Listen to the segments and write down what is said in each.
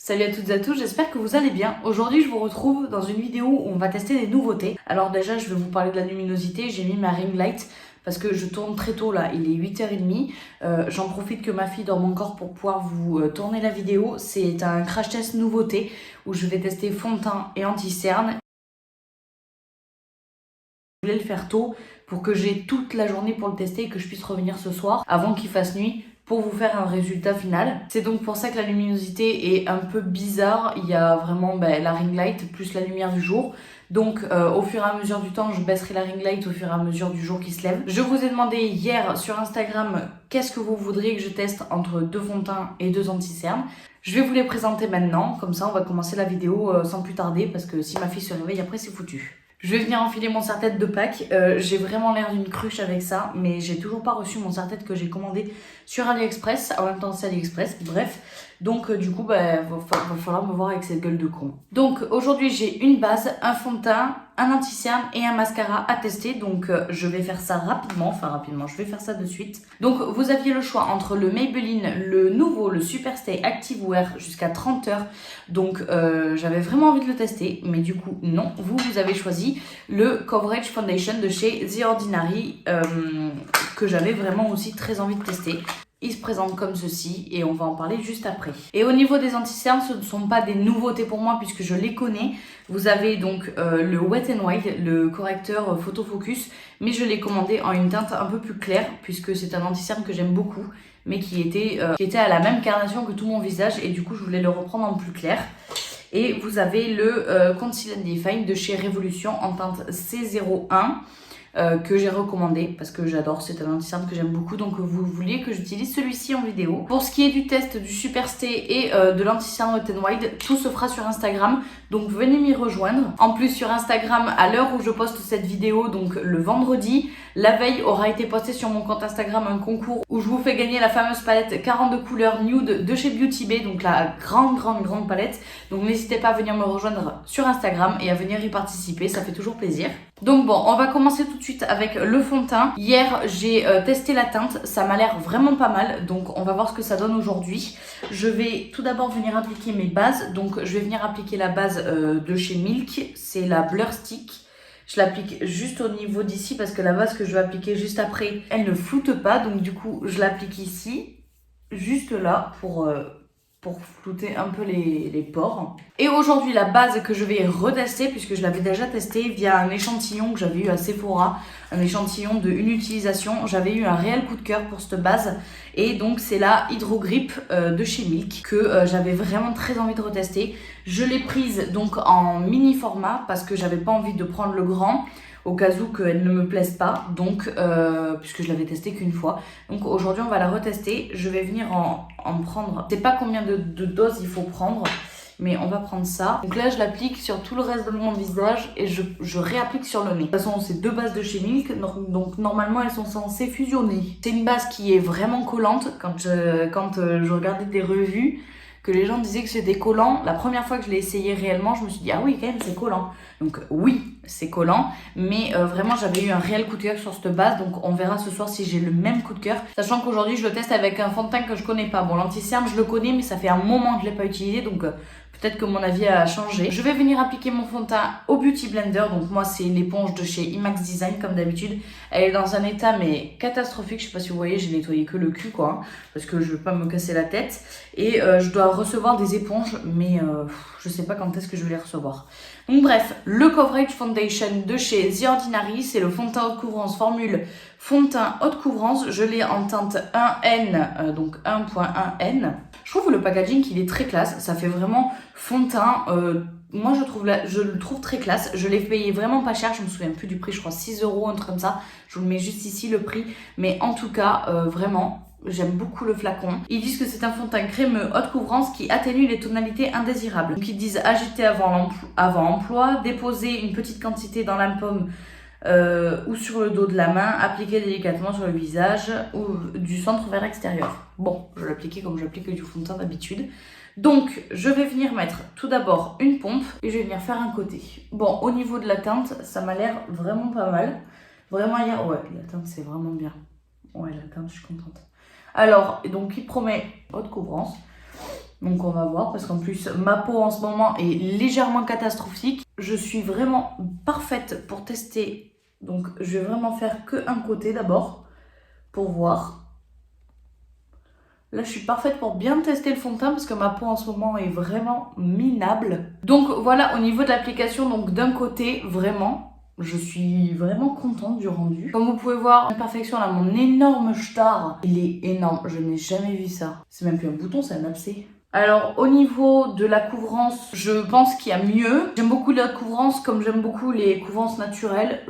Salut à toutes et à tous, j'espère que vous allez bien. Aujourd'hui, je vous retrouve dans une vidéo où on va tester des nouveautés. Alors déjà, je vais vous parler de la luminosité. J'ai mis ma ring light parce que je tourne très tôt là, il est 8h30. J'en profite que ma fille dorme encore pour pouvoir vous tourner la vidéo. C'est un crash test nouveauté où je vais tester fond de teint et anti-cerne. Je voulais le faire tôt pour que j'ai toute la journée pour le tester et que je puisse revenir ce soir avant qu'il fasse nuit pour vous faire un résultat final. C'est donc pour ça que la luminosité est un peu bizarre. Il y a vraiment la ring light plus la lumière du jour. Donc au fur et à mesure du temps, je baisserai la ring light au fur et à mesure du jour qui se lève. Je vous ai demandé hier sur Instagram qu'est-ce que vous voudriez que je teste entre 2 fonds de teint et 2 anti-cernes. Je vais vous les présenter maintenant, comme ça on va commencer la vidéo sans plus tarder parce que si ma fille se réveille après c'est foutu. Je vais venir enfiler mon serre-tête de Pâques. J'ai vraiment l'air d'une cruche avec ça, mais j'ai toujours pas reçu mon serre-tête que j'ai commandé sur AliExpress. En même temps, c'est AliExpress, bref. Donc, du coup, va falloir me voir avec cette gueule de con. Donc, aujourd'hui, j'ai une base, un fond de teint, un anti-cerne et un mascara à tester. Donc, je vais faire ça rapidement. Enfin, rapidement, je vais faire ça de suite. Donc, vous aviez le choix entre le Maybelline, le nouveau, le Superstay Active Wear jusqu'à 30 heures. Donc, j'avais vraiment envie de le tester. Mais du coup, non. Vous avez choisi le Coverage Foundation de chez The Ordinary que j'avais vraiment aussi très envie de tester. Il se présente comme ceci et on va en parler juste après. Et au niveau des anti-cernes, ce ne sont pas des nouveautés pour moi puisque je les connais. Vous avez donc le Wet n Wild, le correcteur photo focus, mais je l'ai commandé en une teinte un peu plus claire puisque c'est un anti-cerne que j'aime beaucoup, mais qui était à la même carnation que tout mon visage et du coup je voulais le reprendre en plus clair. Et vous avez le Conceal and Define de chez Révolution en teinte C01. Que j'ai recommandé parce que j'adore, c'est un anti-cerne que j'aime beaucoup, donc vous vouliez que j'utilise celui-ci en vidéo. Pour ce qui est du test du Superstay et de l'anti-cerne Wet n Wild, tout se fera sur Instagram, donc venez m'y rejoindre. En plus sur Instagram, à l'heure où je poste cette vidéo, donc le vendredi, la veille aura été posté sur mon compte Instagram un concours où je vous fais gagner la fameuse palette 42 couleurs nude de chez Beauty Bay, donc la grande palette. Donc n'hésitez pas à venir me rejoindre sur Instagram et à venir y participer, ça fait toujours plaisir. Donc bon, on va commencer tout de suite avec le fond de teint. Hier, j'ai testé la teinte, ça m'a l'air vraiment pas mal, donc on va voir ce que ça donne aujourd'hui. Je vais tout d'abord venir appliquer mes bases, donc je vais venir appliquer la base de chez Milk, c'est la Blur Stick. Je l'applique juste au niveau d'ici parce que la base que je vais appliquer juste après, elle ne floute pas, donc du coup, je l'applique ici, juste là, pour flouter un peu les pores. Et aujourd'hui, la base que je vais retester, puisque je l'avais déjà testé via un échantillon que j'avais eu à Sephora, un échantillon de une utilisation, j'avais eu un réel coup de cœur pour cette base. Et donc, c'est la Hydro Grip de chez Milk que j'avais vraiment très envie de retester. Je l'ai prise donc en mini format parce que j'avais pas envie de prendre le grand, au cas où qu'elle ne me plaise pas, donc puisque je l'avais testée qu'une fois. Donc aujourd'hui on va la retester, je vais venir en prendre, je sais pas combien de doses il faut prendre, mais on va prendre ça. Donc là je l'applique sur tout le reste de mon visage et je réapplique sur le nez. De toute façon c'est deux bases de chez Milk, donc normalement elles sont censées fusionner. C'est une base qui est vraiment collante. Quand je regardais des revues, que les gens disaient que c'était collant, la première fois que je l'ai essayé réellement, je me suis dit ah oui quand même c'est collant. Donc oui c'est collant, mais vraiment j'avais eu un réel coup de cœur sur cette base, donc on verra ce soir si j'ai le même coup de cœur, sachant qu'aujourd'hui je le teste avec un fond de teint que je connais pas. Bon, l'anti-cerne je le connais mais ça fait un moment que je l'ai pas utilisé, donc peut-être que mon avis a changé. Je vais venir appliquer mon fond de teint au Beauty Blender, donc moi c'est l'éponge de chez IMAX Design comme d'habitude. Elle est dans un état mais catastrophique, je sais pas si vous voyez, j'ai nettoyé que le cul quoi, parce que je veux pas me casser la tête. Et je dois recevoir des éponges, mais je sais pas quand est-ce que je vais les recevoir. Donc bref, le Coverage Foundation de chez The Ordinary, c'est le fond de teint haute couvrance formule fond de teint haute couvrance. Je l'ai en teinte 1N, donc 1.1N. Je trouve le packaging il est très classe, ça fait vraiment fond de teint. Moi je le trouve très classe, je l'ai payé vraiment pas cher, je me souviens plus du prix, je crois 6 €, un truc comme ça. Je vous le mets juste ici le prix, mais en tout cas vraiment j'aime beaucoup le flacon. Ils disent que c'est un fond de teint crémeux haute couvrance qui atténue les tonalités indésirables. Donc ils disent agiter avant emploi, déposer une petite quantité dans la paume ou sur le dos de la main, appliquer délicatement sur le visage ou du centre vers l'extérieur. Bon, je vais l'appliquer comme j'applique du fond de teint d'habitude. Donc, je vais venir mettre tout d'abord une pompe et je vais venir faire un côté. Bon, au niveau de la teinte, ça m'a l'air vraiment pas mal. Vraiment hier, ouais, la teinte c'est vraiment bien. Ouais, la teinte, je suis contente. Alors, donc il promet haute couvrance. Donc on va voir, parce qu'en plus ma peau en ce moment est légèrement catastrophique. Je suis vraiment parfaite pour tester. Donc je vais vraiment faire que un côté d'abord, pour voir. Là, je suis parfaite pour bien tester le fond de teint parce que ma peau en ce moment est vraiment minable. Donc voilà, au niveau de l'application, donc d'un côté, vraiment, je suis vraiment contente du rendu. Comme vous pouvez voir, l'imperfection là, mon énorme star, il est énorme. Je n'ai jamais vu ça. C'est même plus un bouton, c'est un abcès. Alors au niveau de la couvrance, je pense qu'il y a mieux. J'aime beaucoup la couvrance comme j'aime beaucoup les couvrances naturelles.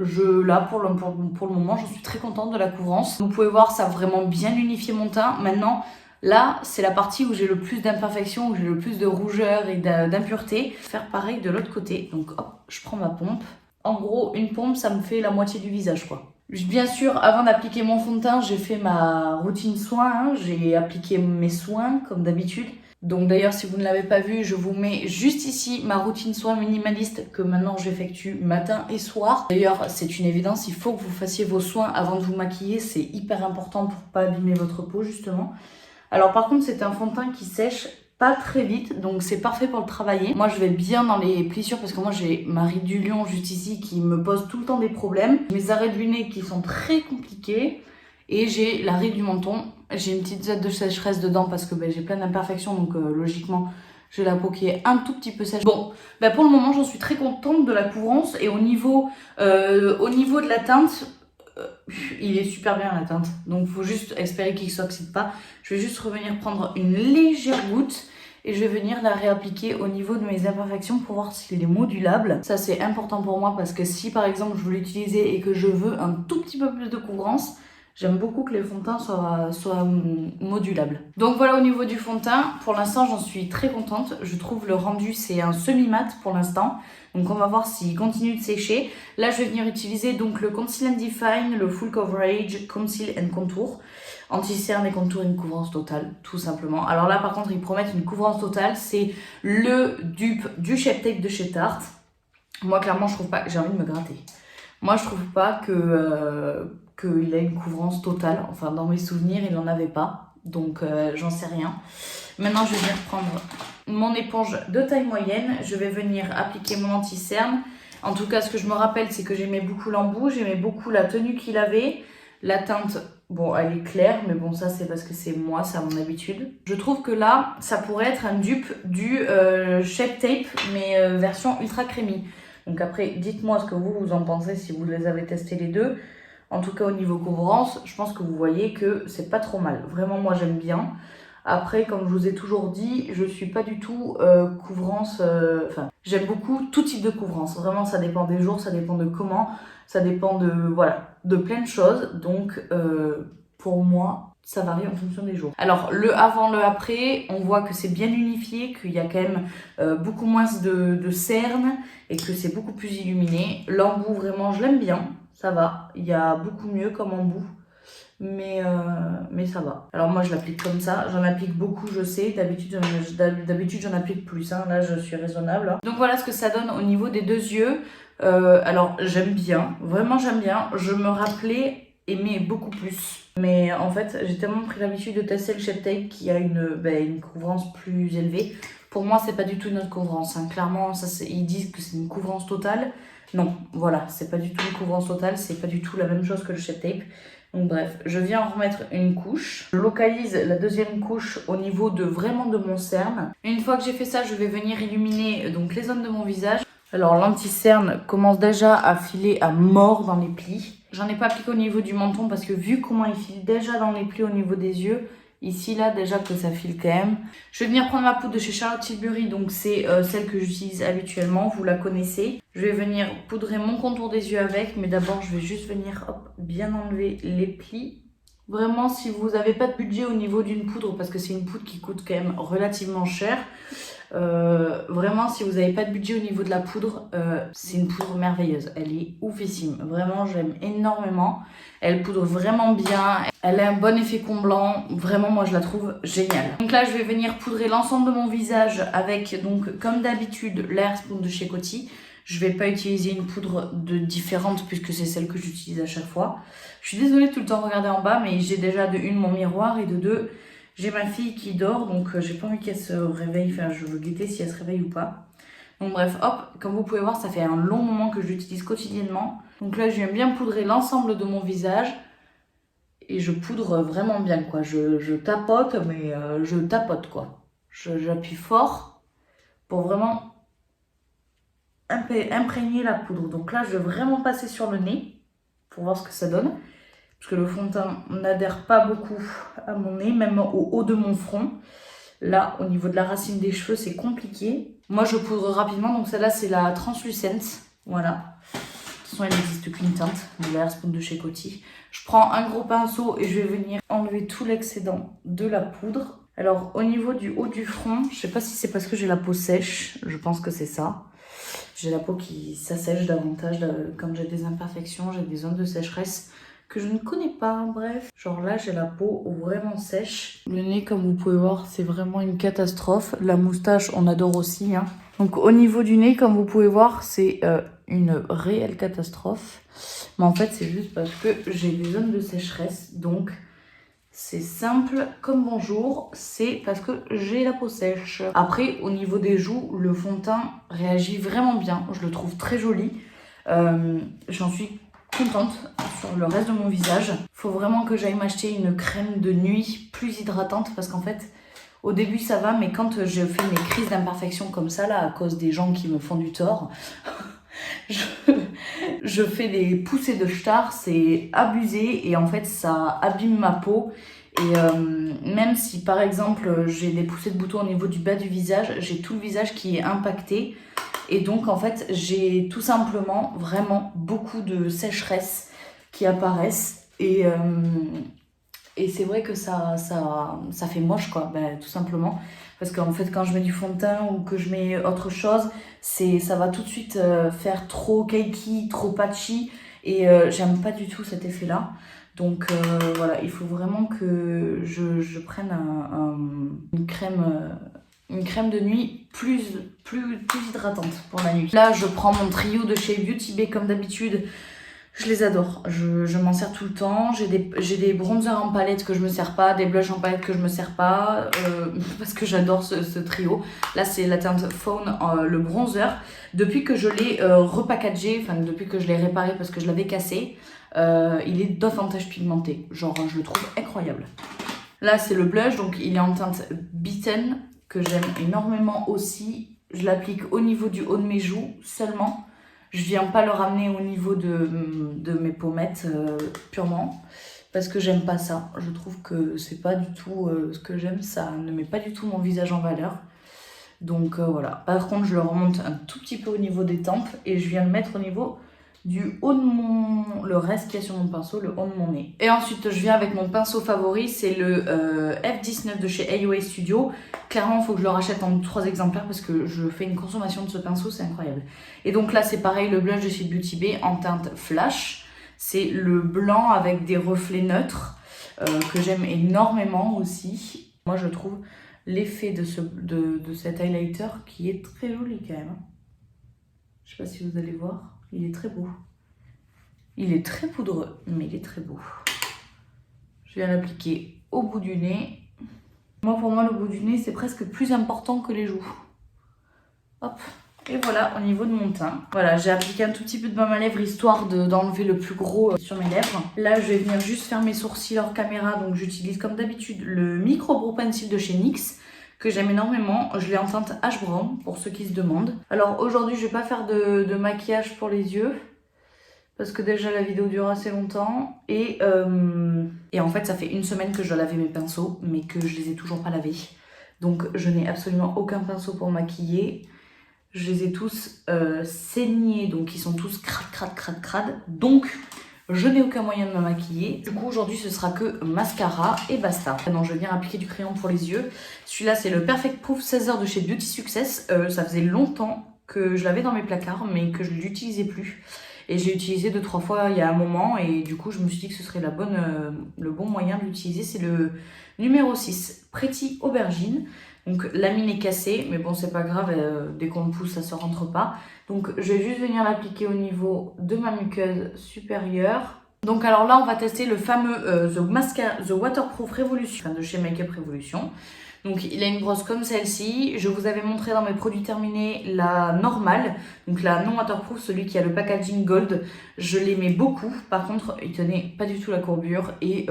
Là pour le moment, je suis très contente de la couvrance. Vous pouvez voir, ça a vraiment bien unifié mon teint. Maintenant, là, c'est la partie où j'ai le plus d'imperfections, où j'ai le plus de rougeur et d'impureté. Faire pareil de l'autre côté. Donc hop, je prends ma pompe. En gros, une pompe, ça me fait la moitié du visage, quoi. Bien sûr, avant d'appliquer mon fond de teint, j'ai fait ma routine soin. Hein. J'ai appliqué mes soins, comme d'habitude. Donc d'ailleurs, si vous ne l'avez pas vu, je vous mets juste ici ma routine soin minimaliste que maintenant j'effectue matin et soir. D'ailleurs, c'est une évidence, il faut que vous fassiez vos soins avant de vous maquiller. C'est hyper important pour pas abîmer votre peau, justement. Alors par contre, c'est un fond de teint qui sèche pas très vite, donc c'est parfait pour le travailler. Moi, je vais bien dans les plissures parce que moi, j'ai ma ride du lion juste ici qui me pose tout le temps des problèmes. Mes arrêts du nez qui sont très compliqués. Et j'ai la ride du menton. J'ai une petite zone de sécheresse dedans parce que j'ai plein d'imperfections, donc logiquement, j'ai la peau qui est un tout petit peu sèche. Bon, pour le moment, j'en suis très contente de la couvrance. Et au niveau de la teinte, il est super bien la teinte. Donc, il faut juste espérer qu'il ne s'oxyde pas. Je vais juste revenir prendre une légère goutte et je vais venir la réappliquer au niveau de mes imperfections pour voir s'il est modulable. Ça, c'est important pour moi parce que si, par exemple, je veux l'utiliser et que je veux un tout petit peu plus de couvrance, j'aime beaucoup que les fonds de teint soient modulables. Donc voilà au niveau du fond de teint. Pour l'instant, j'en suis très contente. Je trouve le rendu, c'est un semi-mat pour l'instant. Donc on va voir s'il continue de sécher. Là, je vais venir utiliser donc le Conceal and Define, le Full Coverage, Conceal and Contour. Anti-cerne et contouring couvrance totale, tout simplement. Alors là, par contre, ils promettent une couvrance totale. C'est le dupe du Shape Tape de chez Tarte. Moi, clairement, je trouve pas... J'ai envie de me gratter. Moi, je trouve pas qu'il a une couvrance totale. Enfin, dans mes souvenirs, il n'en avait pas. Donc, j'en sais rien. Maintenant, je vais venir prendre mon éponge de taille moyenne. Je vais venir appliquer mon anti-cerne. En tout cas, ce que je me rappelle, c'est que j'aimais beaucoup l'embout. J'aimais beaucoup la tenue qu'il avait. La teinte, bon, elle est claire. Mais bon, ça, c'est parce que c'est moi, c'est à mon habitude. Je trouve que là, ça pourrait être un dupe du Shape Tape, mais version ultra crémie. Donc après, dites-moi ce que vous en pensez si vous les avez testés les deux. En tout cas, au niveau couvrance, je pense que vous voyez que c'est pas trop mal. Vraiment, moi, j'aime bien. Après, comme je vous ai toujours dit, je suis pas du tout couvrance... Enfin, j'aime beaucoup tout type de couvrance. Vraiment, ça dépend des jours, ça dépend de comment, ça dépend de, voilà, de plein de choses. Donc, pour moi... ça varie en fonction des jours. Alors, le avant, le après, on voit que c'est bien unifié, qu'il y a quand même beaucoup moins de cernes et que c'est beaucoup plus illuminé. L'embout, vraiment, je l'aime bien, ça va. Il y a beaucoup mieux comme embout, mais ça va. Alors moi, je l'applique comme ça. J'en applique beaucoup, je sais. D'habitude, j'en applique plus. Hein. Là, je suis raisonnable. Hein. Donc voilà ce que ça donne au niveau des deux yeux. Alors, j'aime bien. Vraiment, j'aime bien. Je me rappelais aimer beaucoup plus. Mais en fait, j'ai tellement pris l'habitude de tester le Shape Tape qui a une couvrance plus élevée. Pour moi, c'est pas du tout notre couvrance. Hein. Clairement, ils disent que c'est une couvrance totale. Non, voilà, c'est pas du tout une couvrance totale. C'est pas du tout la même chose que le Shape Tape. Donc bref, je viens en remettre une couche. Je localise la deuxième couche au niveau de mon cerne. Une fois que j'ai fait ça, je vais venir illuminer donc les zones de mon visage. Alors l'anti-cerne commence déjà à filer à mort dans les plis. J'en ai pas appliqué au niveau du menton parce que vu comment il file déjà dans les plis au niveau des yeux, ici là déjà que ça file quand même. Je vais venir prendre ma poudre de chez Charlotte Tilbury, donc c'est celle que j'utilise habituellement, vous la connaissez. Je vais venir poudrer mon contour des yeux avec, mais d'abord je vais juste venir bien enlever les plis. Vraiment, si vous n'avez pas de budget au niveau d'une poudre, parce que c'est une poudre qui coûte quand même relativement cher, vraiment, si vous n'avez pas de budget au niveau de la poudre, c'est une poudre merveilleuse. Elle est oufissime. Vraiment, j'aime énormément. Elle poudre vraiment bien. Elle a un bon effet comblant. Vraiment, moi, je la trouve géniale. Donc là, je vais venir poudrer l'ensemble de mon visage avec, donc, comme d'habitude, l'Air Spoon de chez Coty. Je vais pas utiliser une poudre différente puisque c'est celle que j'utilise à chaque fois. Je suis désolée de tout le temps regarder en bas, mais j'ai déjà de une mon miroir et de deux J'ai ma fille qui dort, donc j'ai pas envie qu'elle se réveille, enfin je veux guetter si elle se réveille ou pas. Donc bref, hop, comme vous pouvez voir, ça fait un long moment que je l'utilise quotidiennement. Donc là, je viens bien poudrer l'ensemble de mon visage. Et je poudre vraiment bien, quoi. Je tapote, mais je tapote, quoi. J'appuie fort pour vraiment imprégner la poudre. Donc là, je vais vraiment passer sur le nez pour voir ce que ça donne. Parce que le fond de teint n'adhère pas beaucoup à mon nez, même au haut de mon front. Là, au niveau de la racine des cheveux, c'est compliqué. Moi, je poudre rapidement. Donc celle-là, c'est la Translucent. Voilà. De toute façon, elle n'existe qu'une teinte, de l'Airspoon de chez Coty. Je prends un gros pinceau et je vais venir enlever tout l'excédent de la poudre. Alors, au niveau du haut du front, je sais pas si c'est parce que j'ai la peau sèche. Je pense que c'est ça. J'ai la peau qui s'assèche davantage. Quand j'ai des imperfections, j'ai des zones de sécheresse que je ne connais pas, bref. Genre là, j'ai la peau vraiment sèche. Le nez, comme vous pouvez voir, c'est vraiment une catastrophe. La moustache, on adore aussi, hein. Donc au niveau du nez, comme vous pouvez voir, c'est une réelle catastrophe. Mais en fait, c'est juste parce que j'ai des zones de sécheresse. Donc c'est simple comme bonjour, c'est parce que j'ai la peau sèche. Après, au niveau des joues, le fond de teint réagit vraiment bien. Je le trouve très joli. J'en suis contente sur le reste de mon visage. Faut vraiment que j'aille m'acheter une crème de nuit plus hydratante parce qu'en fait, au début ça va, mais quand je fais mes crises d'imperfection comme ça, là, à cause des gens qui me font du tort, je fais des poussées de star, c'est abusé et en fait ça abîme ma peau. Et même si par exemple j'ai des poussées de boutons au niveau du bas du visage, j'ai tout le visage qui est impacté. Et donc en fait j'ai tout simplement vraiment beaucoup de sécheresse qui apparaissent. Et c'est vrai que ça fait moche quoi, ben, tout simplement. Parce qu'en fait quand je mets du fond de teint ou que je mets autre chose, ça va tout de suite faire trop cakey, trop patchy. Et j'aime pas du tout cet effet là. Donc voilà, il faut vraiment que je prenne une crème de nuit plus hydratante pour la nuit. Là, je prends mon trio de chez Beauty Bay comme d'habitude. Je les adore, je m'en sers tout le temps. J'ai des bronzers en palette que je me sers pas, des blushs en palette que je me sers pas, parce que j'adore ce trio. Là, c'est la teinte Fawn, le bronzer. Depuis que je l'ai repackagé, enfin depuis que je l'ai réparé parce que je l'avais cassé, il est davantage pigmenté. Genre, je le trouve incroyable. Là, c'est le blush, donc il est en teinte Beaten, que j'aime énormément aussi. Je l'applique au niveau du haut de mes joues seulement. Je viens pas le ramener au niveau de mes pommettes purement parce que j'aime pas ça. Je trouve que c'est pas du tout ce que j'aime. Ça ne met pas du tout mon visage en valeur. Donc voilà. Par contre, je le remonte un tout petit peu au niveau des tempes et je viens le mettre au niveau du haut de le reste qu'il y a sur mon pinceau, le haut de mon nez. Et ensuite, je viens avec mon pinceau favori, c'est le F19 de chez AOA Studio. Clairement, il faut que je le rachète en 3 exemplaires parce que je fais une consommation de ce pinceau, c'est incroyable. Et donc là, c'est pareil, le blush de chez Beauty Bay en teinte Flash. C'est le blanc avec des reflets neutres que j'aime énormément aussi. Moi, je trouve l'effet de cet highlighter qui est très joli quand même. Je sais pas si vous allez voir. Il est très beau. Il est très poudreux, mais il est très beau. Je viens l'appliquer au bout du nez. Moi, pour moi, le bout du nez, c'est presque plus important que les joues. Hop. Et voilà, au niveau de mon teint. Voilà, j'ai appliqué un tout petit peu de baume à lèvres, histoire d'enlever le plus gros sur mes lèvres. Là, je vais venir juste faire mes sourcils hors caméra. Donc, j'utilise comme d'habitude le Micro Brow Pencil de chez NYX, que j'aime énormément. Je l'ai en teinte Ash Brown, pour ceux qui se demandent. Alors aujourd'hui, je vais pas faire de maquillage pour les yeux, parce que déjà la vidéo dure assez longtemps. Et en fait, ça fait 1 semaine que je dois laver mes pinceaux, mais que je les ai toujours pas lavés. Donc je n'ai absolument aucun pinceau pour maquiller. Je les ai tous saignés, donc ils sont tous crades. Donc je n'ai aucun moyen de me maquiller. Du coup, aujourd'hui, ce sera que mascara et basta. Maintenant, je viens appliquer du crayon pour les yeux. Celui-là, c'est le Perfect Proof 16 heures de chez Beauty Success. Ça faisait longtemps que je l'avais dans mes placards, mais que je ne l'utilisais plus. Et j'ai utilisé 2-3 fois il y a un moment. Et du coup, je me suis dit que ce serait le bon moyen de l'utiliser. C'est le numéro 6, Pretty Aubergine. Donc la mine est cassée, mais bon c'est pas grave, dès qu'on le pousse ça se rentre pas. Donc je vais juste venir l'appliquer au niveau de ma muqueuse supérieure. Donc alors là, on va tester le fameux The Waterproof Revolution de chez Makeup Revolution. Donc il a une brosse comme celle-ci. Je vous avais montré dans mes produits terminés la normale, donc la non waterproof, celui qui a le packaging gold. Je l'aimais beaucoup. Par contre, il tenait pas du tout la courbure et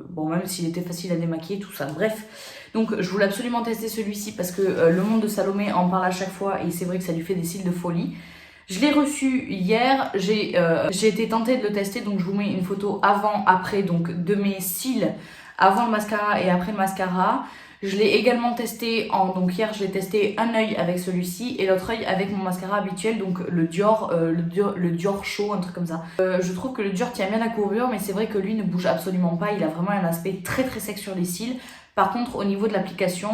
bon, même s'il était facile à démaquiller, tout ça. Bref, donc je voulais absolument tester celui-ci parce que le monde de Salomé en parle à chaque fois et c'est vrai que ça lui fait des cils de folie. Je l'ai reçu hier, j'ai été tentée de le tester, donc je vous mets une photo avant-après donc de mes cils avant le mascara et après le mascara. Je l'ai également testé, donc hier je l'ai testé un œil avec celui-ci et l'autre œil avec mon mascara habituel, donc le Dior, le Dior Show, un truc comme ça. Je trouve que le Dior tient bien la courbure, mais c'est vrai que lui ne bouge absolument pas, il a vraiment un aspect très très sec sur les cils. Par contre au niveau de l'application,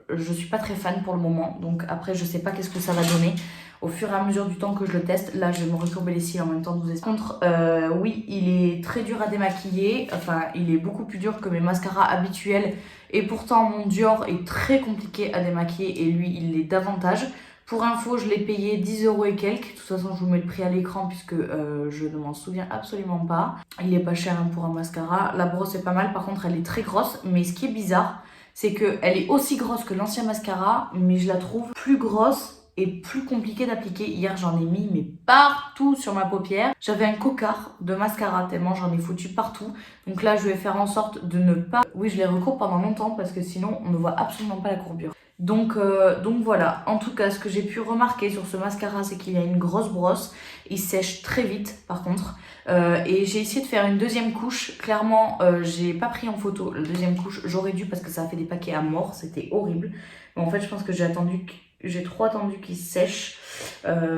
je suis pas très fan pour le moment, donc après je sais pas qu'est-ce que ça va donner. Au fur et à mesure du temps que je le teste, là je vais me recourber les cils en même temps de vous expliquer. Par contre, oui, il est très dur à démaquiller, enfin il est beaucoup plus dur que mes mascaras habituels et pourtant mon Dior est très compliqué à démaquiller et lui il l'est davantage. Pour info, je l'ai payé 10 € et quelques, de toute façon je vous mets le prix à l'écran puisque je ne m'en souviens absolument pas. Il est pas cher hein, pour un mascara, la brosse est pas mal, par contre elle est très grosse, mais ce qui est bizarre, c'est qu'elle est aussi grosse que l'ancien mascara, mais je la trouve plus grosse et plus compliqué d'appliquer. Hier j'en ai mis mais partout sur ma paupière. J'avais un cocard de mascara tellement j'en ai foutu partout. Donc là je vais faire en sorte de ne pas... Oui, je les recourbe pendant longtemps parce que sinon on ne voit absolument pas la courbure. Donc voilà, en tout cas ce que j'ai pu remarquer sur ce mascara c'est qu'il a une grosse brosse. Il sèche très vite par contre. Et j'ai essayé de faire une deuxième couche. Clairement j'ai pas pris en photo la deuxième couche. J'aurais dû parce que ça a fait des paquets à mort. C'était horrible. Mais en fait je pense que j'ai trop attendu qu'il sèche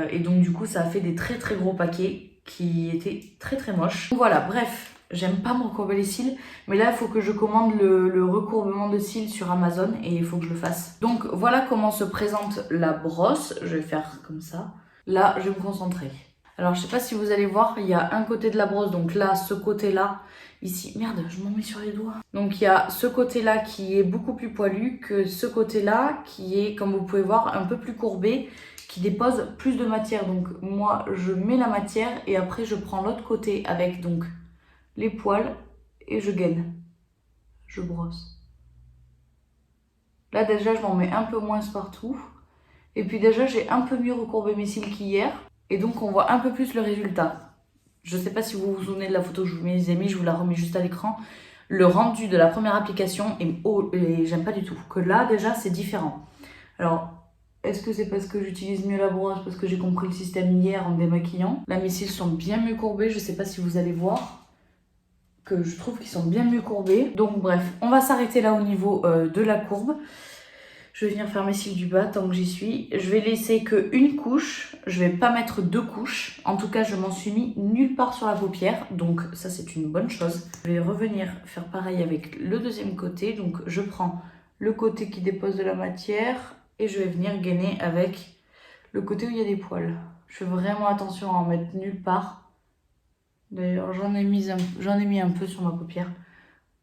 et donc du coup ça a fait des très très gros paquets qui étaient très très moches. Donc voilà, bref, j'aime pas me recourber les cils, mais là il faut que je commande le recourbement de cils sur Amazon et il faut que je le fasse. Donc voilà comment se présente la brosse. Je vais faire comme ça. Là je vais me concentrer. Alors je sais pas si vous allez voir, il y a un côté de la brosse, donc là, ce côté-là, ici, merde, je m'en mets sur les doigts. Donc il y a ce côté-là qui est beaucoup plus poilu que ce côté-là qui est, comme vous pouvez voir, un peu plus courbé, qui dépose plus de matière. Donc moi, je mets la matière et après je prends l'autre côté avec donc les poils et je gaine. Je brosse. Là déjà, je m'en mets un peu moins partout. Et puis déjà, j'ai un peu mieux recourbé mes cils qu'hier. Et donc on voit un peu plus le résultat. Je ne sais pas si vous vous souvenez de la photo que je vous ai mis, je vous la remets juste à l'écran. Le rendu de la première application et j'aime pas du tout. Que là déjà c'est différent. Alors est-ce que c'est parce que j'utilise mieux la brosse, parce que j'ai compris le système hier en démaquillant? Là mes cils sont bien mieux courbés, je ne sais pas si vous allez voir. Que je trouve qu'ils sont bien mieux courbés. Donc bref, on va s'arrêter là au niveau de la courbe. Je vais venir faire mes cils du bas tant que j'y suis. Je vais laisser qu'une couche. Je vais pas mettre deux couches. En tout cas, je m'en suis mis nulle part sur la paupière. Donc ça, c'est une bonne chose. Je vais revenir faire pareil avec le deuxième côté. Donc je prends le côté qui dépose de la matière. Et je vais venir gainer avec le côté où il y a des poils. Je fais vraiment attention à en mettre nulle part. D'ailleurs, j'en ai mis un peu sur ma paupière.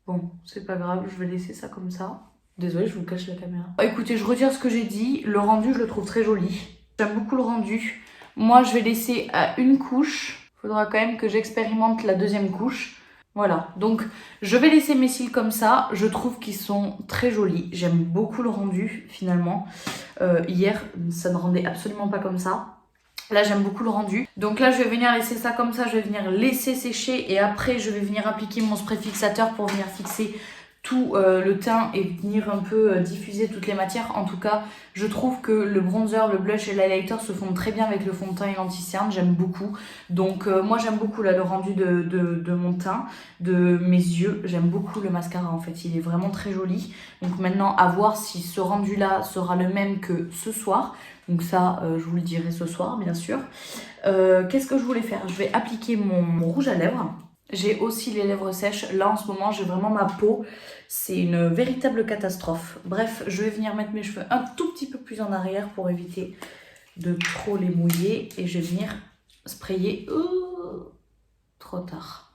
Bon, c'est pas grave. Je vais laisser ça comme ça. Désolée, je vous cache la caméra. Écoutez, je retire ce que j'ai dit. Le rendu, je le trouve très joli. J'aime beaucoup le rendu. Moi, je vais laisser à une couche. Il faudra quand même que j'expérimente la deuxième couche. Voilà. Donc, je vais laisser mes cils comme ça. Je trouve qu'ils sont très jolis. J'aime beaucoup le rendu, finalement. Hier, ça ne rendait absolument pas comme ça. Là, j'aime beaucoup le rendu. Donc là, je vais venir laisser ça comme ça. Je vais venir laisser sécher. Et après, je vais venir appliquer mon spray fixateur pour venir fixer tout le teint et venir un peu diffuser toutes les matières. En tout cas, je trouve que le bronzer, le blush et l'highlighter se font très bien avec le fond de teint et l'anti-cerne. J'aime beaucoup. Donc moi, j'aime beaucoup là, le rendu de mon teint, de mes yeux. J'aime beaucoup le mascara en fait. Il est vraiment très joli. Donc maintenant, à voir si ce rendu-là sera le même que ce soir. Donc ça, je vous le dirai ce soir, bien sûr. Qu'est-ce que je voulais faire? Je vais appliquer mon rouge à lèvres. J'ai aussi les lèvres sèches. Là, en ce moment, j'ai vraiment ma peau. C'est une véritable catastrophe. Bref, je vais venir mettre mes cheveux un tout petit peu plus en arrière pour éviter de trop les mouiller. Et je vais venir sprayer. Trop tard.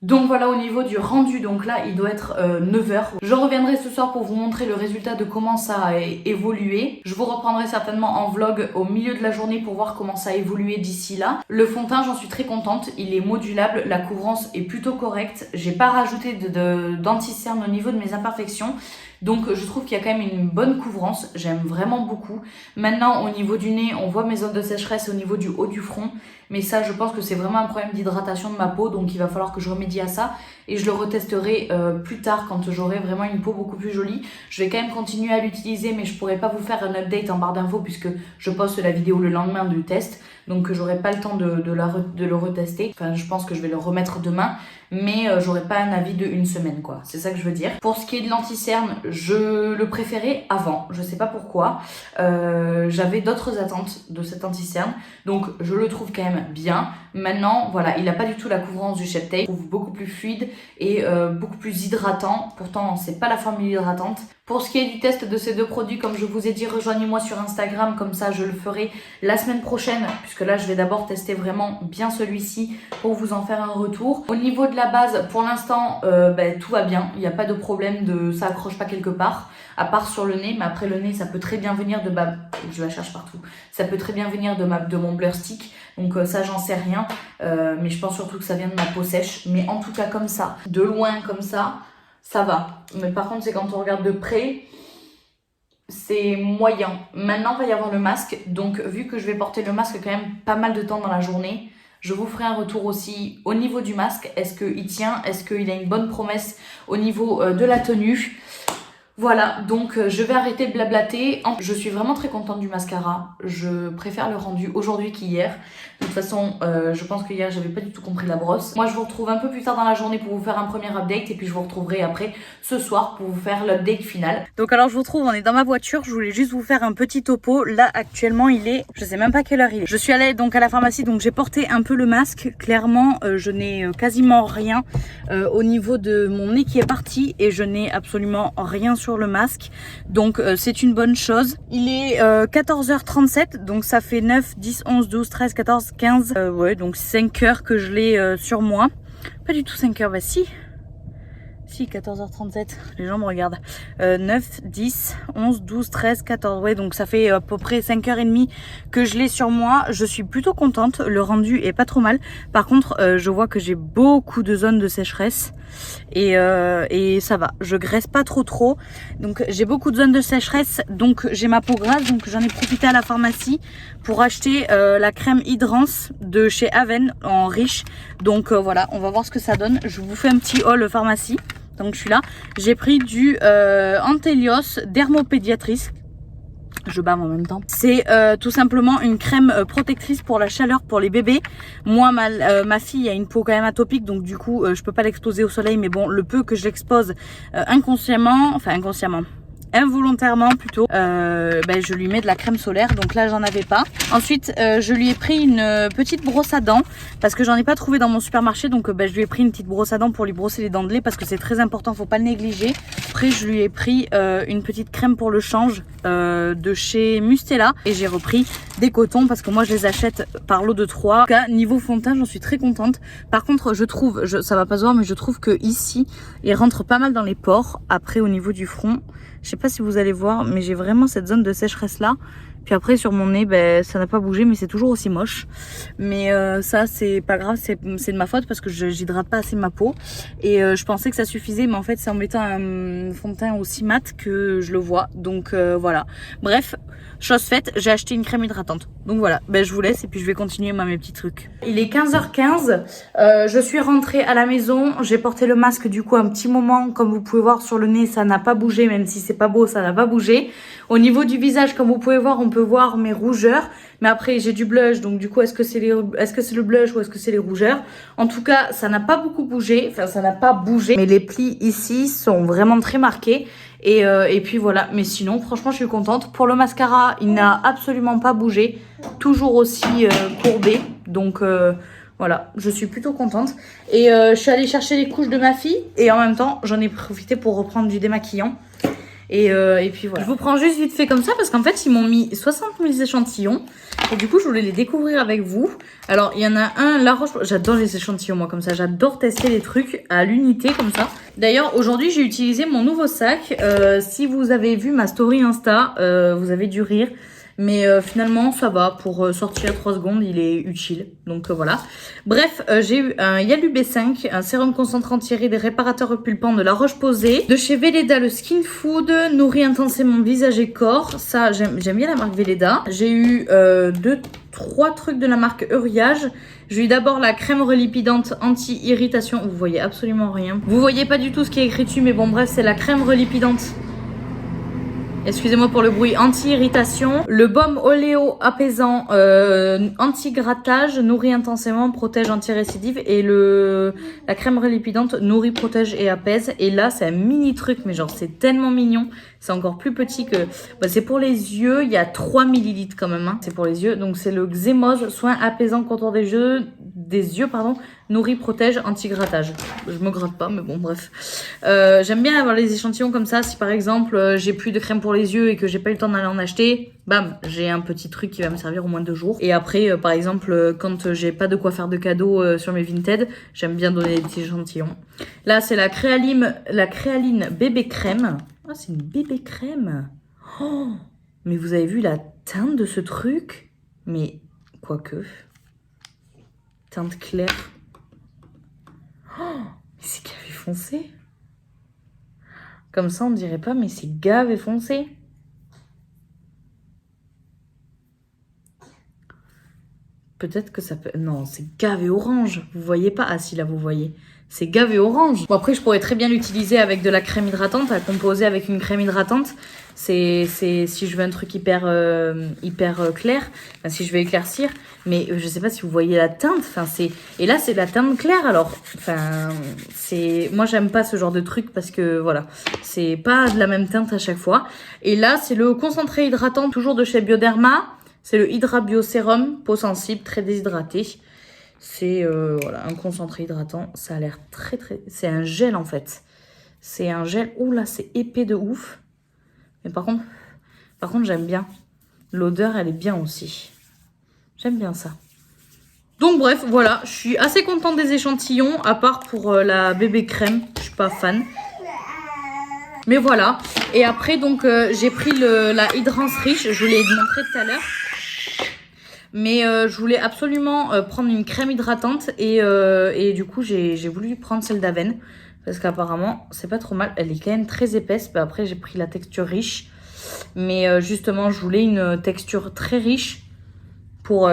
Donc voilà au niveau du rendu, donc là il doit être 9h. Je reviendrai ce soir pour vous montrer le résultat de comment ça a évolué. Je vous reprendrai certainement en vlog au milieu de la journée pour voir comment ça a évolué d'ici là. Le fond de teint, j'en suis très contente, il est modulable, la couvrance est plutôt correcte. J'ai pas rajouté d'anti-cerne au niveau de mes imperfections. Donc je trouve qu'il y a quand même une bonne couvrance, j'aime vraiment beaucoup. Maintenant au niveau du nez, on voit mes zones de sécheresse au niveau du haut du front. Mais ça je pense que c'est vraiment un problème d'hydratation de ma peau, donc il va falloir que je remédie à ça. Et je le retesterai plus tard quand j'aurai vraiment une peau beaucoup plus jolie. Je vais quand même continuer à l'utiliser, mais je pourrai pas vous faire un update en barre d'infos puisque je poste la vidéo le lendemain du test. Donc j'aurai pas le temps de le retester. Enfin je pense que je vais le remettre demain. Mais j'aurai pas un avis de une semaine quoi. C'est ça que je veux dire. Pour ce qui est de l'anti-cerne, je le préférais avant. Je sais pas pourquoi. J'avais d'autres attentes de cet anti-cerne. Donc je le trouve quand même bien. Maintenant, voilà, il n'a pas du tout la couvrance du Shape Tape. Je trouve beaucoup plus fluide et beaucoup plus hydratant. Pourtant, c'est pas la formule hydratante. Pour ce qui est du test de ces deux produits, comme je vous ai dit, rejoignez-moi sur Instagram. Comme ça, je le ferai la semaine prochaine. Puisque là, je vais d'abord tester vraiment bien celui-ci pour vous en faire un retour. Au niveau de la base, pour l'instant, tout va bien. Il n'y a pas de problème, ça accroche pas quelque part. À part sur le nez. Mais après, le nez, ça peut très bien venir de... je la cherche partout. Ça peut très bien venir de mon blur stick. Donc ça j'en sais rien, mais je pense surtout que ça vient de ma peau sèche. Mais en tout cas comme ça, de loin comme ça va. Mais par contre c'est quand on regarde de près, c'est moyen. Maintenant il va y avoir le masque, donc vu que je vais porter le masque quand même pas mal de temps dans la journée, je vous ferai un retour aussi au niveau du masque. Est-ce qu'il tient? Est-ce qu'il a une bonne promesse au niveau de la tenue? Voilà, donc je vais arrêter de blablater. Je suis vraiment très contente du mascara. Je préfère le rendu aujourd'hui qu'hier. De toute façon, je pense qu'hier, j'avais pas du tout compris la brosse. Moi, je vous retrouve un peu plus tard dans la journée pour vous faire un premier update. Et puis, je vous retrouverai après ce soir pour vous faire l'update final. Donc, alors, je vous retrouve, on est dans ma voiture. Je voulais juste vous faire un petit topo. Là, actuellement, il est... Je sais même pas quelle heure il est. Je suis allée donc à la pharmacie, donc j'ai porté un peu le masque. Clairement, je n'ai quasiment rien au niveau de mon nez qui est parti. Et je n'ai absolument rien sur le masque, donc c'est une bonne chose. Il est 14h37, donc ça fait 9, 10, 11, 12, 13, 14, 15, ouais, donc 5 heures que je l'ai sur moi. Pas du tout 5 heures, bah si, 14h37, les gens me regardent. 9, 10, 11, 12, 13, 14, ouais, donc ça fait à peu près 5h30 que je l'ai sur moi. Je suis plutôt contente, le rendu est pas trop mal. Par contre, je vois que j'ai beaucoup de zones de sécheresse et ça va, je graisse pas trop. Donc j'ai beaucoup de zones de sécheresse, donc j'ai ma peau grasse, donc j'en ai profité à la pharmacie pour acheter la crème Hydrance de chez Aven en riche. Donc voilà, on va voir ce que ça donne. Je vous fais un petit haul pharmacie. Donc je suis là, j'ai pris du Antelios Dermopédiatrice. Je bave en même temps. C'est tout simplement une crème protectrice pour la chaleur pour les bébés. Moi, ma fille a une peau quand même atopique, donc du coup, je peux pas l'exposer au soleil. Mais bon, le peu que je l'expose involontairement plutôt, je lui mets de la crème solaire. Donc là, j'en avais pas. Ensuite, je lui ai pris une petite brosse à dents parce que j'en ai pas trouvé dans mon supermarché. Donc je lui ai pris une petite brosse à dents pour lui brosser les dents de lait parce que c'est très important, faut pas le négliger. Après, je lui ai pris une petite crème pour le change de chez Mustela et j'ai repris des cotons parce que moi je les achète par lot de 3. En tout cas, niveau fond de teint, j'en suis très contente. Par contre, je trouve, ça va pas se voir, mais je trouve que ici, il rentre pas mal dans les pores. Après, au niveau du front, je sais pas si vous allez voir, mais j'ai vraiment cette zone de sécheresse là. Puis après sur mon nez, ça n'a pas bougé, mais c'est toujours aussi moche. Mais ça c'est pas grave, c'est de ma faute parce que j'hydrate pas assez ma peau. Et je pensais que ça suffisait, mais en fait c'est en mettant un fond de teint aussi mat que je le vois. Donc voilà. Bref, chose faite, j'ai acheté une crème hydratante. Donc voilà, je vous laisse et puis je vais continuer mes petits trucs. Il est 15h15, je suis rentrée à la maison. J'ai porté le masque du coup un petit moment. Comme vous pouvez voir sur le nez, ça n'a pas bougé, même si c'est pas beau, ça n'a pas bougé. Au niveau du visage, comme vous pouvez voir, on peut voir mes rougeurs. Mais après, j'ai du blush, donc du coup, est-ce que c'est le blush ou est-ce que c'est les rougeurs? En tout cas, ça n'a pas beaucoup bougé. Enfin, ça n'a pas bougé. Mais les plis ici sont vraiment très marqués. Et puis voilà. Mais sinon, franchement, je suis contente. Pour le mascara, il n'a absolument pas bougé. Toujours aussi courbé. Donc... voilà, je suis plutôt contente. Et je suis allée chercher les couches de ma fille. Et en même temps, j'en ai profité pour reprendre du démaquillant. Et puis voilà. Je vous prends juste vite fait comme ça parce qu'en fait, ils m'ont mis 60 000 échantillons. Et du coup, je voulais les découvrir avec vous. Alors, il y en a un, La Roche... J'adore les échantillons, moi, comme ça. J'adore tester les trucs à l'unité, comme ça. D'ailleurs, aujourd'hui, j'ai utilisé mon nouveau sac. Si vous avez vu ma story Insta, vous avez dû rire. Mais finalement, ça va. Pour sortir 3 secondes, il est utile. Donc voilà. Bref, j'ai eu un Yalu B5, un sérum concentrant tiré des réparateurs repulpants de La Roche-Posay. De chez Velleda, le Skin Food, nourrit intensément visage et corps. Ça, j'aime bien la marque Velleda. J'ai eu 3 trucs de la marque Uriage. J'ai eu d'abord la crème relipidante anti-irritation. Vous voyez absolument rien. Vous voyez pas du tout ce qui est écrit dessus, mais bon, bref, c'est la crème relipidante. Excusez-moi pour le bruit, anti-irritation. Le baume oléo apaisant, anti-grattage, nourrit intensément, protège anti-récidive. Et la crème relipidante nourrit, protège et apaise. Et là, c'est un mini truc, mais genre, c'est tellement mignon. C'est encore plus petit que... Bah, c'est pour les yeux, il y a 3 ml quand même. Hein. C'est pour les yeux. Donc, c'est le Xémose, soin apaisant contour des yeux, nourrit, protège, anti-grattage. Je me gratte pas, mais bon, bref. J'aime bien avoir les échantillons comme ça. Si par exemple, j'ai plus de crème pour les yeux et que j'ai pas eu le temps d'aller en acheter, bam, j'ai un petit truc qui va me servir au moins 2 jours. Et après, par exemple, quand j'ai pas de quoi faire de cadeaux sur mes Vinted, j'aime bien donner des petits échantillons. Là, c'est la créaline bébé crème. Ah, c'est une bébé crème. Oh, mais vous avez vu la teinte de ce truc? Mais, quoique... Teinte claire. Oh, mais c'est gavé foncé. Comme ça, on dirait pas, mais c'est gavé foncé. Peut-être que ça peut... Non, c'est gavé orange. Vous voyez pas? Ah si, là, vous voyez. C'est gavé orange. Bon, après, je pourrais très bien l'utiliser avec de la crème hydratante, à composer avec une crème hydratante. C'est si je veux un truc hyper clair, enfin, si je veux éclaircir. Mais je sais pas si vous voyez la teinte. Enfin, et là, c'est de la teinte claire. Alors, enfin, moi, j'aime pas ce genre de truc parce que, voilà, c'est pas de la même teinte à chaque fois. Et là, c'est le concentré hydratant, toujours de chez Bioderma. C'est le Hydra Bio Sérum, peau sensible, très déshydratée. C'est voilà, un concentré hydratant. Ça a l'air très... C'est un gel, en fait. C'est un gel... Ouh là, c'est épais de ouf. Mais par contre, j'aime bien. L'odeur, elle est bien aussi. J'aime bien ça. Donc bref, voilà. Je suis assez contente des échantillons, à part pour la bébé crème. Je suis pas fan. Mais voilà. Et après, donc, j'ai pris la Hydrance Riche. Je vous l'ai montré tout à l'heure. Mais je voulais absolument prendre une crème hydratante. Et du coup, j'ai voulu prendre celle d'Aven. Parce qu'apparemment, c'est pas trop mal. Elle est quand même très épaisse. Bah, après, j'ai pris la texture riche. Mais justement, je voulais une texture très riche pour...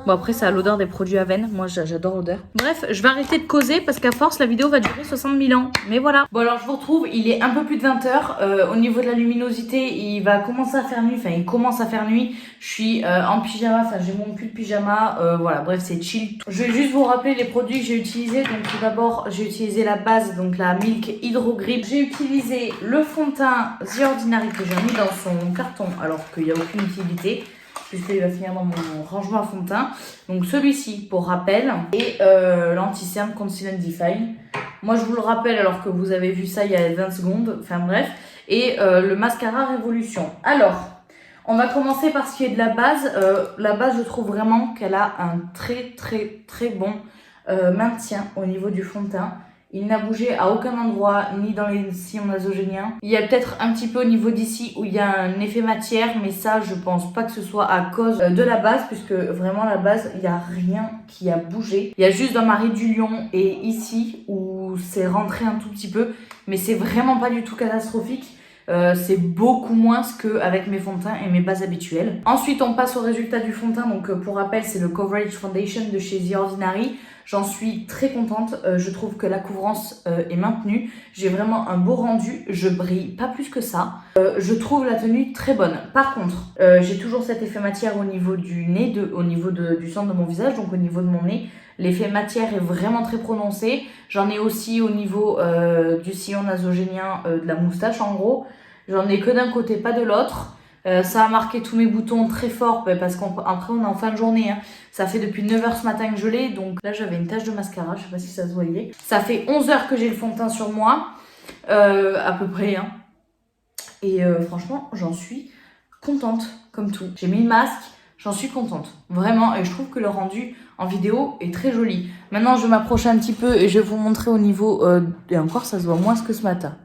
Bon, après, ça a l'odeur des produits Aven. Moi, j'adore l'odeur. Bref, je vais arrêter de causer parce qu'à force, la vidéo va durer 60 000 ans. Mais voilà. Bon, alors, je vous retrouve. Il est un peu plus de 20 h. Au niveau de la luminosité, il va commencer à faire nuit. Enfin, il commence à faire nuit. Je suis en pyjama. Enfin, j'ai mon pull de pyjama. Voilà, bref, c'est chill. Je vais juste vous rappeler les produits que j'ai utilisés. Donc, tout d'abord, j'ai utilisé la base, donc la Milk Hydro Grip. J'ai utilisé le fond de teint The Ordinary que j'ai mis dans son carton alors qu'il n'y a aucune utilité. Puisqu'il va finir dans mon rangement à fond de teint. Donc celui-ci pour rappel. Et l'anti-cerne Conceal and Define. Moi je vous le rappelle alors que vous avez vu ça il y a 20 secondes. Enfin bref. Et le mascara Révolution. Alors, on va commencer par ce qui est de la base. La base, je trouve vraiment qu'elle a un très bon maintien au niveau du fond de teint. Il n'a bougé à aucun endroit, ni dans les sillons nasogéniens. Il y a peut-être un petit peu au niveau d'ici où il y a un effet matière, mais ça, je pense pas que ce soit à cause de la base, puisque vraiment la base, il n'y a rien qui a bougé. Il y a juste dans Marie du Lion et ici où c'est rentré un tout petit peu, mais c'est vraiment pas du tout catastrophique. C'est beaucoup moins qu'avec mes fonds de teint et mes bases habituelles. Ensuite, on passe au résultat du fond de teint. Donc, pour rappel, c'est le Coverage Foundation de chez The Ordinary. J'en suis très contente. Je trouve que la couvrance est maintenue. J'ai vraiment un beau rendu. Je brille pas plus que ça. Je trouve la tenue très bonne. Par contre, j'ai toujours cet effet matière au niveau du nez, au niveau du centre de mon visage, donc au niveau de mon nez. L'effet matière est vraiment très prononcé. J'en ai aussi au niveau du sillon nasogénien, de la moustache en gros. J'en ai que d'un côté, pas de l'autre. Ça a marqué tous mes boutons très fort parce qu'après on est en fin de journée. Hein. Ça fait depuis 9 h ce matin que je l'ai. Donc là j'avais une tache de mascara, je sais pas si ça se voyait. Ça fait 11 h que j'ai le fond de teint sur moi. À peu près. Hein. Et franchement, j'en suis contente, comme tout. J'ai mis le masque, j'en suis contente. Vraiment, et je trouve que le rendu en vidéo est très joli. Maintenant, je vais m'approcher un petit peu et je vais vous montrer au niveau... et encore, ça se voit moins que ce matin.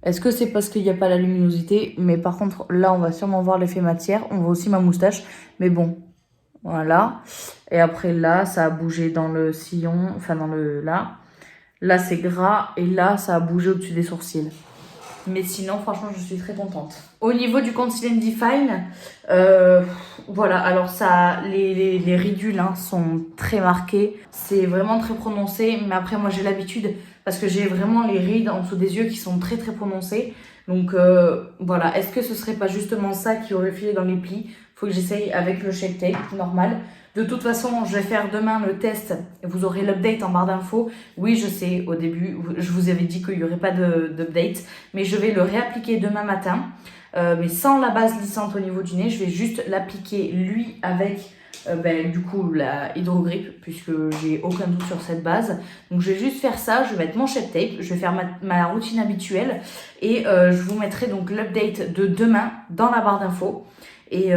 Est-ce que c'est parce qu'il n'y a pas la luminosité? Mais par contre, là, on va sûrement voir l'effet matière. On voit aussi ma moustache. Mais bon, voilà. Et après, là, ça a bougé dans le sillon. Enfin, dans le... Là. Là, c'est gras. Et là, ça a bougé au-dessus des sourcils. Mais sinon, franchement, je suis très contente. Au niveau du Conceal and Define, voilà. Alors, ça, les ridules hein, sont très marquées. C'est vraiment très prononcé. Mais après, moi, j'ai l'habitude... Parce que j'ai vraiment les rides en dessous des yeux qui sont très très prononcées. Donc voilà, est-ce que ce serait pas justement ça qui aurait filé dans les plis? Faut que j'essaye avec le Shape Tape normal. De toute façon, je vais faire demain le test. Vous aurez l'update en barre d'infos. Oui, je sais, au début, je vous avais dit qu'il n'y aurait pas d'update. Mais je vais le réappliquer demain matin. Mais sans la base lissante au niveau du nez. Je vais juste l'appliquer lui avec... du coup la Hydro-Grip puisque j'ai aucun doute sur cette base, donc je vais juste faire ça, je vais mettre mon Shape Tape, je vais faire ma routine habituelle et je vous mettrai donc l'update de demain dans la barre d'infos et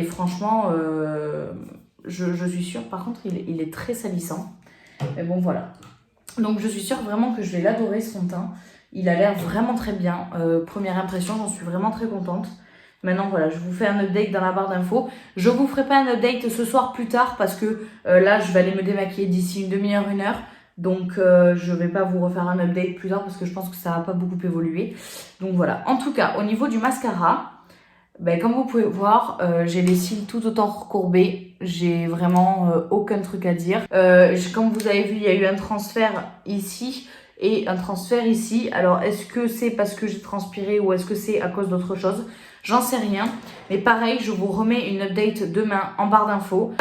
franchement je suis sûre, par contre il est très salissant, mais bon voilà, donc je suis sûre vraiment que je vais l'adorer son teint, il a l'air vraiment très bien, première impression, j'en suis vraiment très contente. Maintenant, voilà, je vous fais un update dans la barre d'infos. Je vous ferai pas un update ce soir plus tard parce que là, je vais aller me démaquiller d'ici une demi-heure, 1 heure. Donc, je vais pas vous refaire un update plus tard parce que je pense que ça va pas beaucoup évoluer. Donc, voilà. En tout cas, au niveau du mascara, comme vous pouvez voir, j'ai les cils tout autant recourbés. J'ai vraiment aucun truc à dire. Comme vous avez vu, il y a eu un transfert ici et un transfert ici. Alors, est-ce que c'est parce que j'ai transpiré ou est-ce que c'est à cause d'autre chose ? J'en sais rien, mais pareil, je vous remets une update demain en barre d'infos.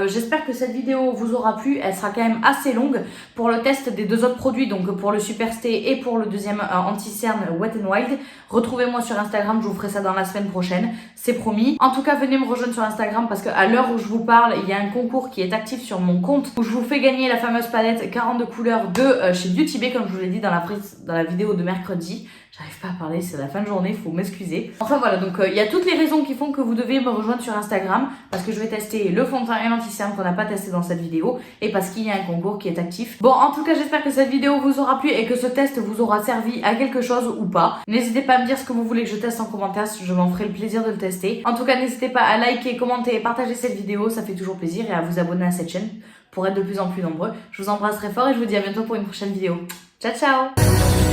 J'espère que cette vidéo vous aura plu, elle sera quand même assez longue pour le test des 2 autres produits, donc pour le Super Stay et pour le deuxième anti-cerne Wet n Wild. Retrouvez-moi sur Instagram, je vous ferai ça dans la semaine prochaine, c'est promis. En tout cas, venez me rejoindre sur Instagram parce qu'à l'heure où je vous parle, il y a un concours qui est actif sur mon compte où je vous fais gagner la fameuse palette 42 couleurs de chez Beauty Bay, comme je vous l'ai dit dans la vidéo de mercredi. J'arrive pas à parler, c'est la fin de journée, faut m'excuser. Enfin voilà, donc il y a toutes les raisons qui font que vous devez me rejoindre sur Instagram parce que je vais tester le fond de teint et l'anti-cerne qu'on n'a pas testé dans cette vidéo et parce qu'il y a un concours qui est actif. Bon, en tout cas, j'espère que cette vidéo vous aura plu et que ce test vous aura servi à quelque chose ou pas. N'hésitez pas à me dire ce que vous voulez que je teste en commentaire, je m'en ferai le plaisir de le tester. En tout cas, n'hésitez pas à liker, commenter et partager cette vidéo, ça fait toujours plaisir, et à vous abonner à cette chaîne pour être de plus en plus nombreux. Je vous embrasse très fort et je vous dis à bientôt pour une prochaine vidéo. Ciao ciao!